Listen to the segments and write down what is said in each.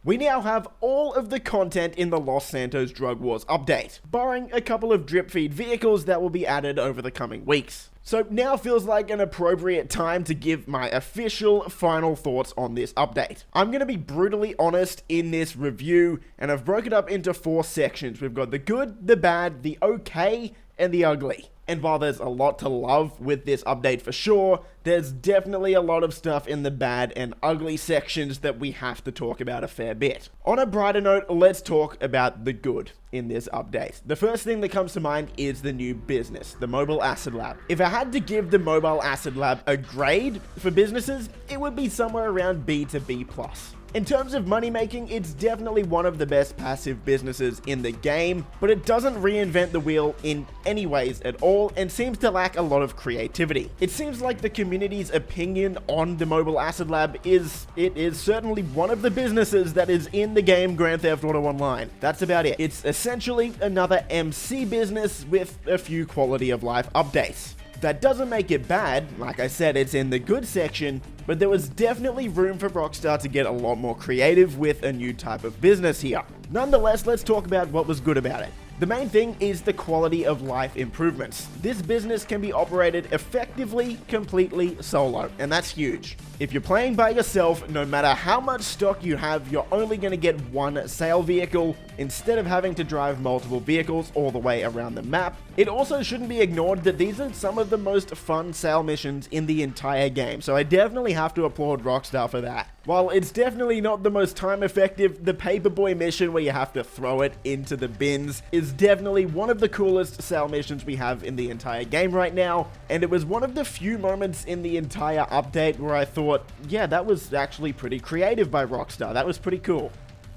We now have all of the content in the Los Santos Drug Wars update, barring a couple of drip feed vehicles that will be added over the coming weeks. So now feels like an appropriate time to give my official final thoughts on this update. I'm going to be brutally honest in this review, and I've broken it up into 4 sections. We've got the good, the bad, the okay, and the ugly. And while there's a lot to love with this update for sure, there's definitely a lot of stuff in the bad and ugly sections that we have to talk about a fair bit. On a brighter note, let's talk about the good in this update. The first thing that comes to mind is the new business, the Mobile Acid Lab. If I had to give the Mobile Acid Lab a grade for businesses, it would be somewhere around B to B+. In terms of money making, it's definitely one of the best passive businesses in the game, but it doesn't reinvent the wheel in any ways at all and seems to lack a lot of creativity. It seems like the community's opinion on the Mobile Acid Lab is certainly one of the businesses that is in the game Grand Theft Auto Online. That's about it. It's essentially another MC business with a few quality of life updates. That doesn't make it bad. Like I said, it's in the good section, but there was definitely room for Rockstar to get a lot more creative with a new type of business here. Nonetheless, let's talk about what was good about it. The main thing is the quality of life improvements. This business can be operated effectively, completely solo, and that's huge. If you're playing by yourself, no matter how much stock you have, you're only going to get one sale vehicle instead of having to drive multiple vehicles all the way around the map. It also shouldn't be ignored that these are some of the most fun sale missions in the entire game, so I definitely have to applaud Rockstar for that. While it's definitely not the most time effective, the Paperboy mission where you have to throw it into the bins is definitely one of the coolest sale missions we have in the entire game right now, and it was one of the few moments in the entire update where I thought, yeah, that was actually pretty creative by Rockstar. That was pretty cool.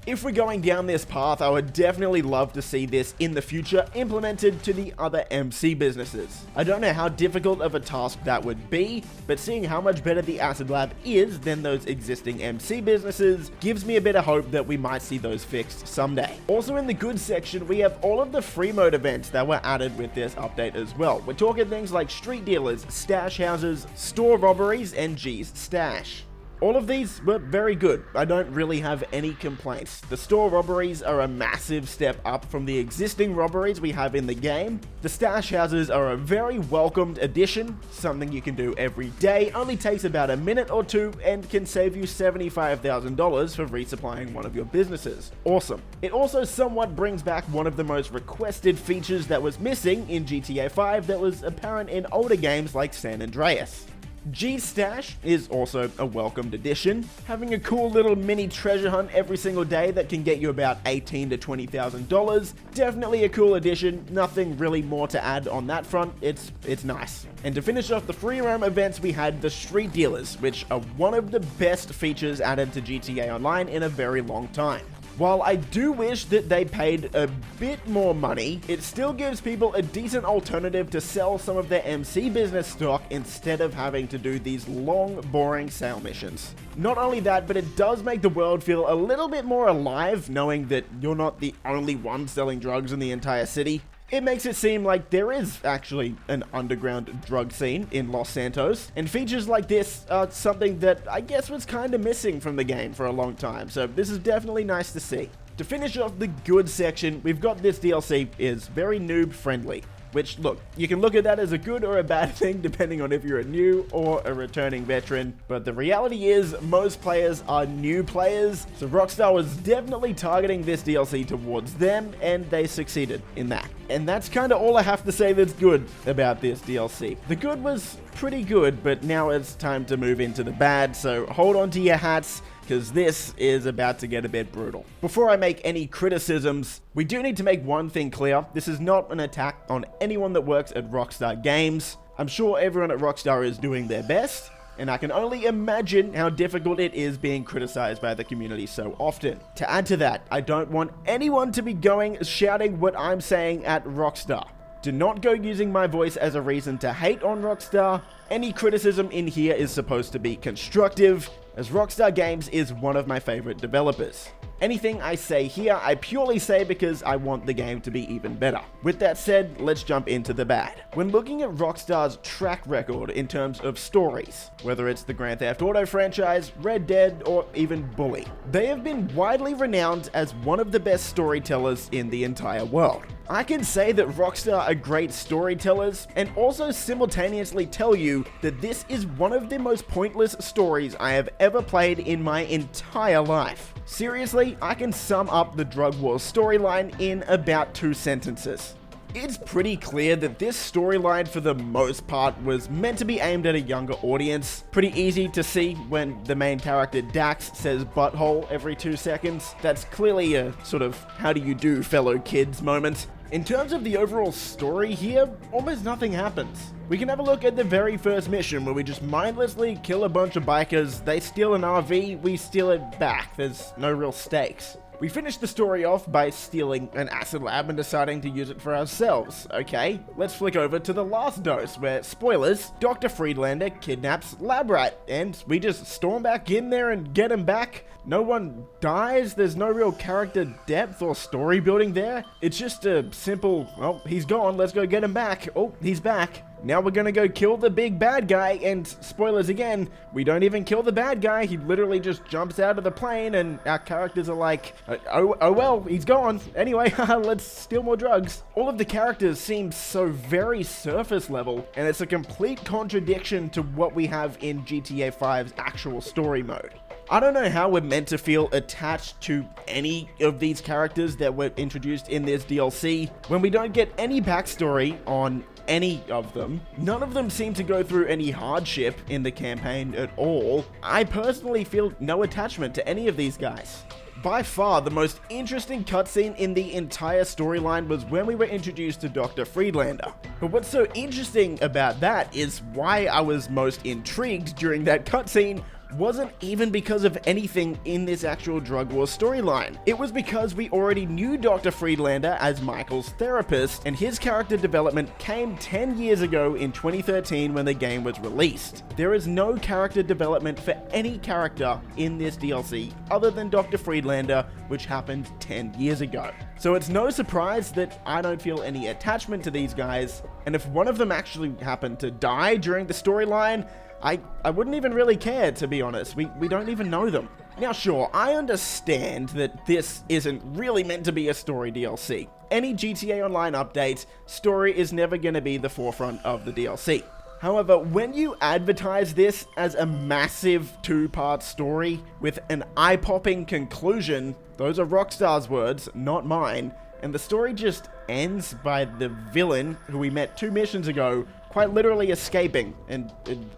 If we're going down this path, I would definitely love to see this in the future implemented to the other MC businesses. I don't know how difficult of a task that would be, but seeing how much better the Acid Lab is than those existing MC businesses gives me a bit of hope that we might see those fixed someday. Also in the good section, we have all of the free mode events that were added with this update as well. We're talking things like street dealers, stash houses, store robberies, and G's Stash. All of these were very good. I don't really have any complaints. The store robberies are a massive step up from the existing robberies we have in the game. The stash houses are a very welcomed addition, something you can do every day, only takes about a minute or two, and can save you $75,000 for resupplying one of your businesses. Awesome. It also somewhat brings back one of the most requested features that was missing in GTA 5 that was apparent in older games like San Andreas. G-Stash is also a welcomed addition, having a cool little mini treasure hunt every single day that can get you about $18,000 to $20,000. Definitely a cool addition, nothing really more to add on that front, it's nice. And to finish off the free roam events, we had the street dealers, which are one of the best features added to GTA Online in a very long time. While I do wish that they paid a bit more money, it still gives people a decent alternative to sell some of their MC business stock instead of having to do these long, boring sale missions. Not only that, but it does make the world feel a little bit more alive, knowing that you're not the only one selling drugs in the entire city. It makes it seem like there is actually an underground drug scene in Los Santos, and features like this are something that I guess was kinda missing from the game for a long time, so this is definitely nice to see. To finish off the good section, we've got this DLC is very noob friendly. Which, look, you can look at that as a good or a bad thing depending on if you're a new or a returning veteran, but the reality is most players are new players, so Rockstar was definitely targeting this DLC towards them, and they succeeded in that. And that's kinda all I have to say that's good about this DLC. The good was pretty good, but now it's time to move into the bad, so hold on to your hats, because this is about to get a bit brutal. Before I make any criticisms, we do need to make one thing clear. This is not an attack on anyone that works at Rockstar Games. I'm sure everyone at Rockstar is doing their best, and I can only imagine how difficult it is being criticized by the community so often. To add to that, I don't want anyone to be shouting what I'm saying at Rockstar. Do not go using my voice as a reason to hate on Rockstar. Any criticism in here is supposed to be constructive, as Rockstar Games is one of my favorite developers. Anything I say here, I purely say because I want the game to be even better. With that said, let's jump into the bad. When looking at Rockstar's track record in terms of stories, whether it's the Grand Theft Auto franchise, Red Dead, or even Bully, they have been widely renowned as one of the best storytellers in the entire world. I can say that Rockstar are great storytellers and also simultaneously tell you that this is one of the most pointless stories I have ever played in my entire life. Seriously, I can sum up the Drug Wars storyline in about 2 sentences. It's pretty clear that this storyline for the most part was meant to be aimed at a younger audience. Pretty easy to see when the main character Dax says butthole every 2 seconds. That's clearly a sort of how do you do fellow kids moment. In terms of the overall story here, almost nothing happens. We can have a look at the very first mission where we just mindlessly kill a bunch of bikers, they steal an RV, we steal it back. There's no real stakes. We finish the story off by stealing an acid lab and deciding to use it for ourselves. Okay, let's flick over to the last dose where, spoilers, Dr. Friedlander kidnaps Lab Rat and we just storm back in there and get him back. No one dies, there's no real character depth or story building there. It's just a simple, well, he's gone, let's go get him back. Oh, he's back. Now we're gonna go kill the big bad guy, and spoilers again, we don't even kill the bad guy, he literally just jumps out of the plane and our characters are like, oh well, he's gone. Anyway, let's steal more drugs. All of the characters seem so very surface level, and it's a complete contradiction to what we have in GTA 5's actual story mode. I don't know how we're meant to feel attached to any of these characters that were introduced in this DLC when we don't get any backstory on any of them. None of them seem to go through any hardship in the campaign at all. I personally feel no attachment to any of these guys. By far, the most interesting cutscene in the entire storyline was when we were introduced to Dr. Friedlander. But what's so interesting about that is why I was most intrigued during that cutscene wasn't even because of anything in this actual Drug War storyline. It was because we already knew Dr. Friedlander as Michael's therapist, and his character development came 10 years ago in 2013 when the game was released. There is no character development for any character in this DLC other than Dr. Friedlander, which happened 10 years ago. So it's no surprise that I don't feel any attachment to these guys, and if one of them actually happened to die during the storyline, I wouldn't even really care, to be honest. We don't even know them. Now sure, I understand that this isn't really meant to be a story DLC. Any GTA Online update, story is never going to be the forefront of the DLC. However, when you advertise this as a massive 2-part story with an eye-popping conclusion, those are Rockstar's words, not mine, and the story just ends by the villain, who we met 2 missions ago, quite literally escaping, and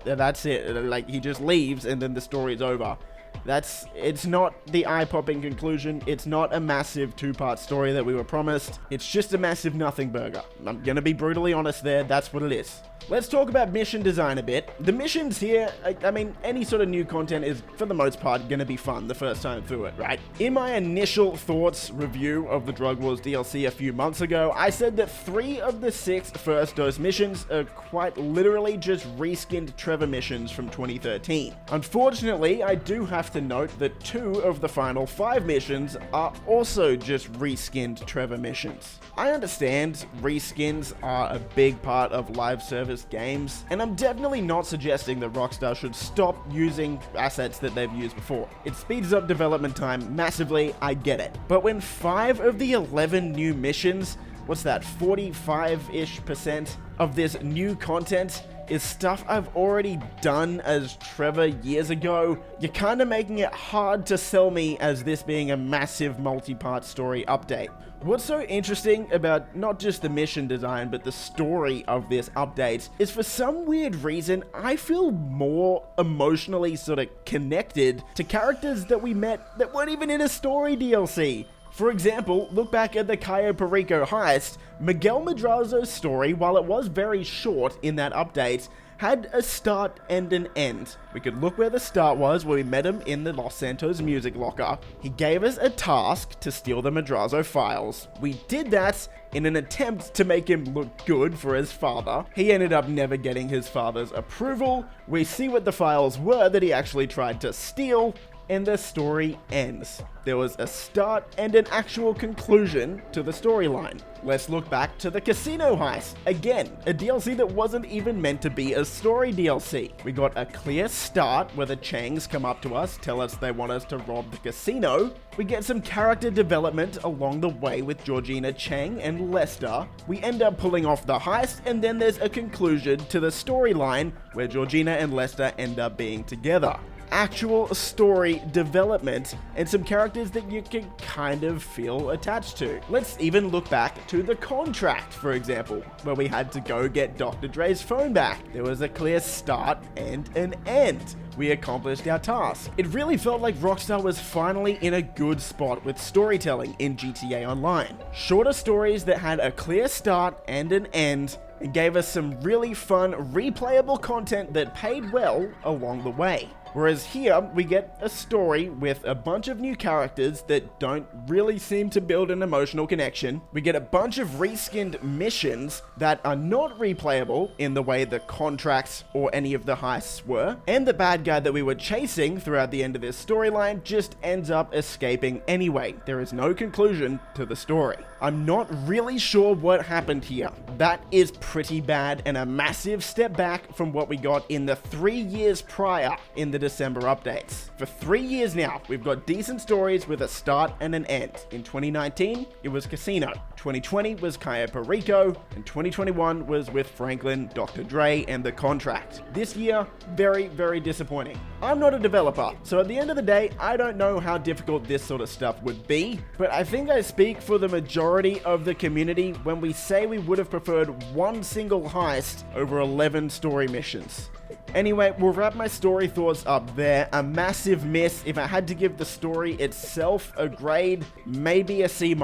that's it. Like, he just leaves and then the story's over. It's not the eye-popping conclusion, it's not a massive 2-part story that we were promised, it's just a massive nothing burger. I'm gonna be brutally honest there, that's what it is. Let's talk about mission design a bit. The missions here, I mean, any sort of new content is, for the most part, gonna be fun the first time through it, right? In my initial thoughts review of the Drug Wars DLC a few months ago, I said that 3 of the 6 first dose missions are quite literally just reskinned Trevor missions from 2013. Unfortunately, I do have to note that 2 of the final 5 missions are also just reskinned Trevor missions. I understand reskins are a big part of live service games, and I'm definitely not suggesting that Rockstar should stop using assets that they've used before. It speeds up development time massively, I get it. But when 5 of the 11 new missions, what's that, 45-ish% of this new content is stuff I've already done as Trevor years ago, you're kinda making it hard to sell me as this being a massive multi-part story update. What's so interesting about not just the mission design, but the story of this update is, for some weird reason, I feel more emotionally sort of connected to characters that we met that weren't even in a story DLC. For example, look back at the Cayo Perico heist. Miguel Madrazo's story, while it was very short in that update, had a start and an end. We could look where the start was, where we met him in the Los Santos music locker. He gave us a task to steal the Madrazo files. We did that in an attempt to make him look good for his father. He ended up never getting his father's approval. We see what the files were that he actually tried to steal. and the story ends. There was a start and an actual conclusion to the storyline. Let's look back to the casino heist. Again, a DLC that wasn't even meant to be a story DLC. We got a clear start where the Changs come up to us, tell us they want us to rob the casino. We get some character development along the way with Georgina Chang and Lester. We end up pulling off the heist, and then there's a conclusion to the storyline where Georgina and Lester end up being together. Actual story development and some characters that you can kind of feel attached to. Let's even look back to the contract, for example, where we had to go get Dr. Dre's phone back. There was a clear start and an end. We accomplished our task. It really felt like Rockstar was finally in a good spot with storytelling in GTA Online. Shorter stories that had a clear start and an end, and gave us some really fun, replayable content that paid well along the way. Whereas here, we get a story with a bunch of new characters that don't really seem to build an emotional connection. We get a bunch of reskinned missions that are not replayable in the way the contracts or any of the heists were. And the bad guy that we were chasing throughout the end of this storyline just ends up escaping anyway. There is no conclusion to the story. I'm not really sure what happened here. That is pretty bad and a massive step back from what we got in the 3 years prior in the December updates. For 3 years now, we've got decent stories with a start and an end. In 2019, it was Casino. 2020 was Cayo Perico, and 2021 was with Franklin, Dr. Dre, and The Contract. This year, very, very disappointing. I'm not a developer, so at the end of the day, I don't know how difficult this sort of stuff would be, but I think I speak for the majority of the community when we say we would have preferred one single heist over 11 story missions. Anyway, we'll wrap my story thoughts up there. A massive miss. If I had to give the story itself a grade, maybe a C-,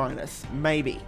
maybe.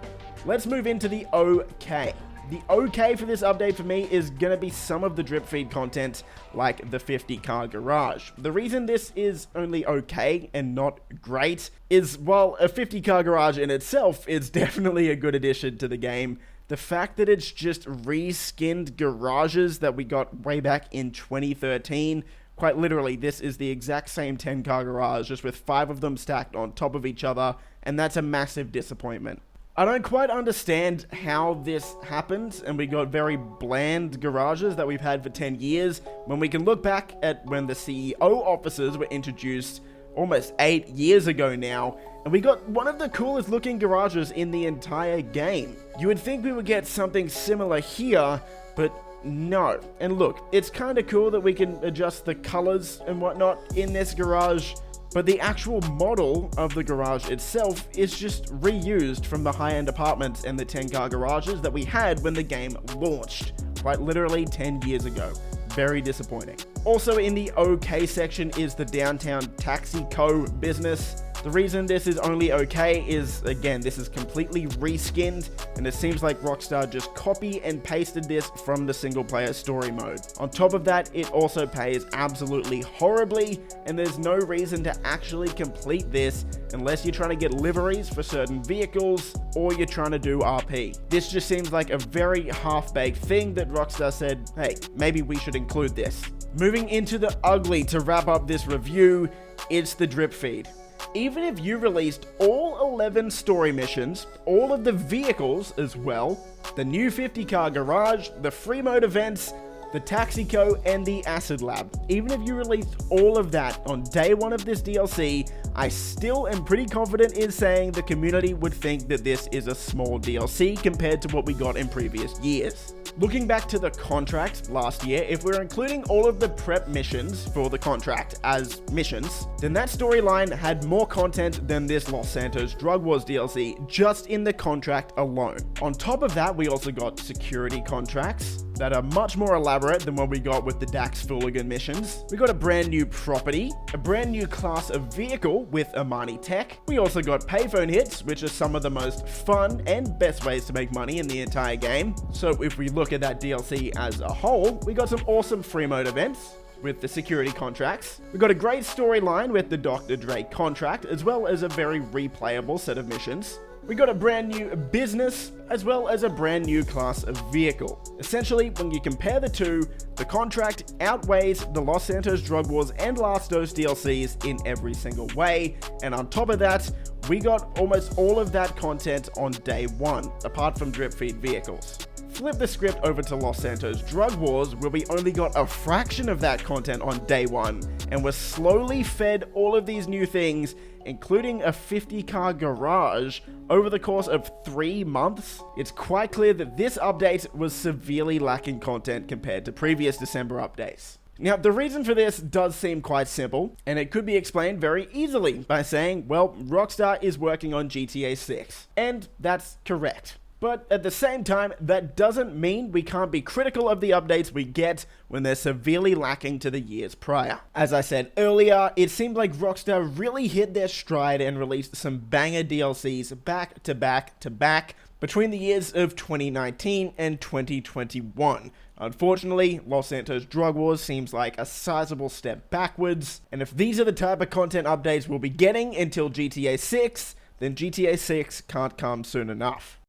Let's move into the okay. The okay for this update for me is gonna be some of the drip feed content, like the 50-car garage. The reason this is only okay and not great is, while a 50-car garage in itself is definitely a good addition to the game, the fact that it's just reskinned garages that we got way back in 2013, quite literally, this is the exact same 10-car garage, just with 5 of them stacked on top of each other, and that's a massive disappointment. I don't quite understand how this happened, and we got very bland garages that we've had for 10 years, when we can look back at when the CEO offices were introduced almost 8 years ago now, and we got one of the coolest looking garages in the entire game. You would think we would get something similar here, but no. And look, it's kind of cool that we can adjust the colors and whatnot in this garage, but the actual model of the garage itself is just reused from the high-end apartments and the 10-car garages that we had when the game launched, quite literally 10 years ago. Very disappointing. Also in the okay section is the downtown taxi co business. The reason this is only okay is, again, this is completely reskinned, and it seems like Rockstar just copy and pasted this from the single player story mode. On top of that, it also pays absolutely horribly, and there's no reason to actually complete this unless you're trying to get liveries for certain vehicles or you're trying to do RP. This just seems like a very half-baked thing that Rockstar said, hey, maybe we should include this. Moving into the ugly to wrap up this review, it's the drip feed. Even if you released all 11 story missions, all of the vehicles as well, the new 50-car garage, the free mode events, the Taxico, and the Acid Lab, even if you released all of that on day one of this DLC, I still am pretty confident in saying the community would think that this is a small DLC compared to what we got in previous years. Looking back to the contract last year, if we're including all of the prep missions for the contract as missions, then that storyline had more content than this Los Santos Drug Wars DLC just in the contract alone. On top of that, we also got security contracts that are much more elaborate than what we got with the Dax Fooligan missions. We got a brand new property, a brand new class of vehicle with Amani Tech. We also got payphone hits, which are some of the most fun and best ways to make money in the entire game. So if we look at that DLC as a whole, we got some awesome free mode events. with the security contracts. We got a great storyline with the Dr. Dre contract, as well as a very replayable set of missions. We got a brand new business, as well as a brand new class of vehicle. Essentially, when you compare the two, the contract outweighs the Los Santos Drug Wars and Last Dose DLCs in every single way, and on top of that, we got almost all of that content on day one, apart from drip feed vehicles. Flip the script over to Los Santos Drug Wars, where we only got a fraction of that content on day one, and were slowly fed all of these new things, including a 50-car garage, over the course of 3 months. It's quite clear that this update was severely lacking content compared to previous December updates. Now, the reason for this does seem quite simple, and it could be explained very easily by saying, well, Rockstar is working on GTA 6. And that's correct. But at the same time, that doesn't mean we can't be critical of the updates we get when they're severely lacking to the years prior. As I said earlier, it seemed like Rockstar really hit their stride and released some banger DLCs back to back to back between the years of 2019 and 2021. Unfortunately, Los Santos Drug Wars seems like a sizable step backwards, and if these are the type of content updates we'll be getting until GTA 6, then GTA 6 can't come soon enough.